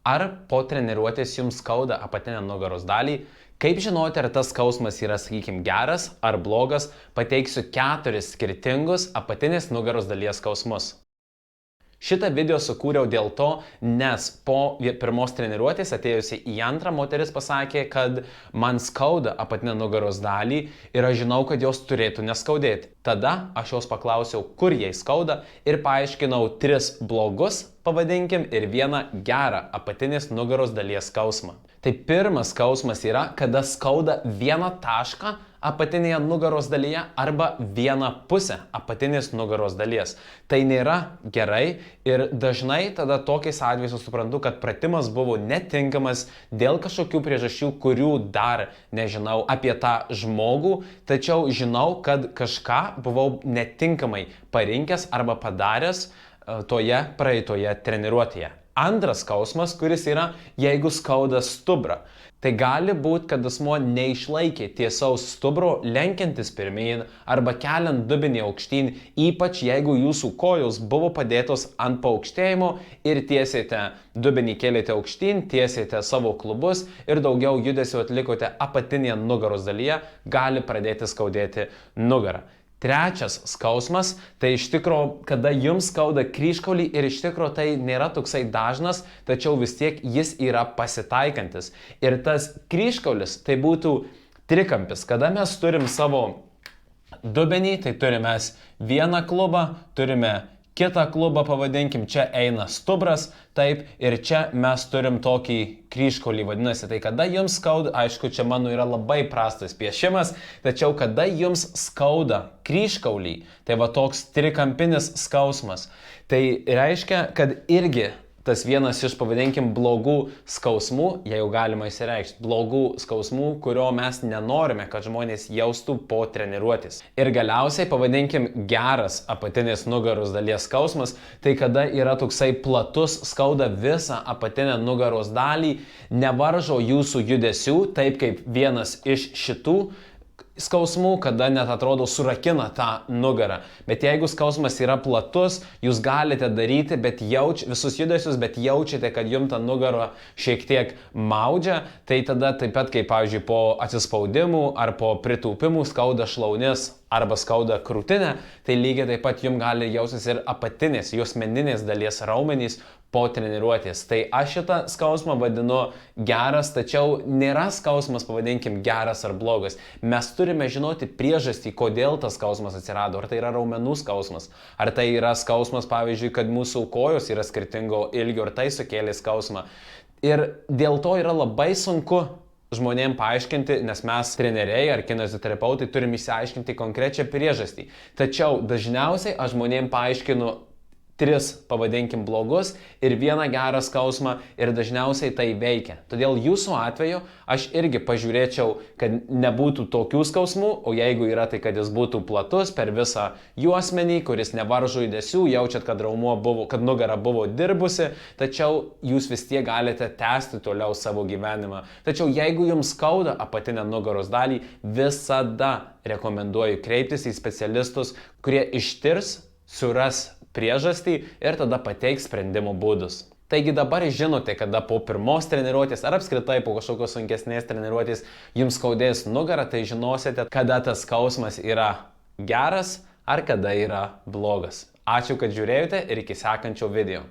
Ar po treniruotės jums skauda apatinę nugaros dalį? Kaip žinoti, ar tas skausmas yra, sakykime, geras ar blogas? Pateiksiu 4 skirtingus apatinės nugaros dalies skausmus. Šitą video sukūriau dėl to, nes po pirmos treniruotės atėjusi į antrą moteris pasakė, kad man skauda apatinę nugaros dalį ir aš žinau, kad jos turėtų neskaudėti. Tada aš jos paklausiau, kur jai skauda ir paaiškinau 3 blogus, pavadinkim, ir 1 gerą apatinės nugaros dalies skausmą. Tai pirmas skausmas yra, kada skauda 1 tašką apatinėje nugaros dalyje arba 1 pusę apatinės nugaros dalies. Tai nėra gerai ir dažnai tada tokiais atvejais suprantu, kad pratimas buvo netinkamas dėl kažkokių priežasčių, kurių dar nežinau apie tą žmogų, tačiau žinau, kad kažką buvau netinkamai parinkęs arba padaręs toje praeitoje treniruotėje. Antras skausmas, kuris yra, jeigu skauda stuburą. Tai gali būti, kad asmuo neišlaikė tiesaus stuburo lenkiantis pirmyn arba keliant dubenį aukštyn, ypač jeigu jūsų kojos buvo padėtos ant paaukštėjimo ir tiesėte dubenį kėlėte aukštyn, tiesėte savo klubus ir daugiau judesių atlikote apatinėje nugaros dalyje, gali pradėti skaudėti nugarą. Trečias skausmas, tai iš tikro, kada jums skauda kryžkaulį ir iš tikro tai nėra toksai dažnas, tačiau vis tiek jis yra pasitaikantis. Ir tas kryžkaulis tai būtų trikampis, kada mes turim savo dubenį, tai turime vieną klubą, turime kitą klubą, pavadinkim, čia eina stuburas, taip, ir čia mes turim tokį kryžkaulį, vadinasi, tai kada jums skauda, aišku, čia mano yra labai prastas piešimas, tačiau kada jums skauda kryžkaulį, tai va toks trikampinis skausmas, tai reiškia, kad irgi tas vienas iš, pavadinkim, blogų skausmų, jei jau galima įsireikšti, blogų skausmų, kurio mes nenorime, kad žmonės jaustų po treniruotės. Ir galiausiai, pavadinkim, geras apatinės nugaros dalies skausmas, tai kada yra toksai platus, skauda visą apatinę nugaros dalį, nevaržo jūsų judesių, taip kaip vienas iš šitų skausmų, kada net atrodo surakina tą nugarą. Bet jeigu skausmas yra platus, jūs galite daryti visus judesius, bet jaučiate, kad jums tą nugarą šiek tiek maudžia, tai tada taip pat, kaip pavyzdžiui, po atsispaudimų ar po pritūpimų skauda šlaunis arba skauda krūtinę, tai lygiai taip pat jums gali jaustis ir apatinės, juosmeninės dalies raumenys po treniruotės. Tai aš šitą skausmą vadinu geras, tačiau nėra skausmas, pavadinkim, geras ar blogas. Mes turime žinoti priežastį, kodėl tas skausmas atsirado. Ar tai yra raumenų skausmas, ar tai yra skausmas, pavyzdžiui, kad mūsų kojos yra skirtingo ilgio, ar tai sukėlė skausmą. Ir dėl to yra labai sunku žmonėms paaiškinti, nes mes treneriai ar kineziterapeutai turim išsiaiškinti konkrečią priežastį. Tačiau dažniausiai aš žmonėms paaiškinu 3, pavadinkim, blogus ir 1 gerą skausmą ir dažniausiai tai veikia. Todėl jūsų atveju aš irgi pažiūrėčiau, kad nebūtų tokių skausmų, o jeigu yra, tai kad jis būtų platus per visą juosmenį, kuris nevaržo judesių, jaučiat, kad nugara buvo dirbusi, tačiau jūs vis tiek galite tęsti toliau savo gyvenimą. Tačiau jeigu jums skauda apatinę nugaros dalį, visada rekomenduoju kreiptis į specialistus, kurie ištirs, suras priežastį ir tada pateiks sprendimo būdus. Taigi dabar žinote, kada po pirmos treniruotės ar apskritai po kažkokios sunkesnės treniruotės jums skaudės nugarą, tai žinosite, kada tas skausmas yra geras ar kada yra blogas. Ačiū, kad žiūrėjote ir iki sekančio video.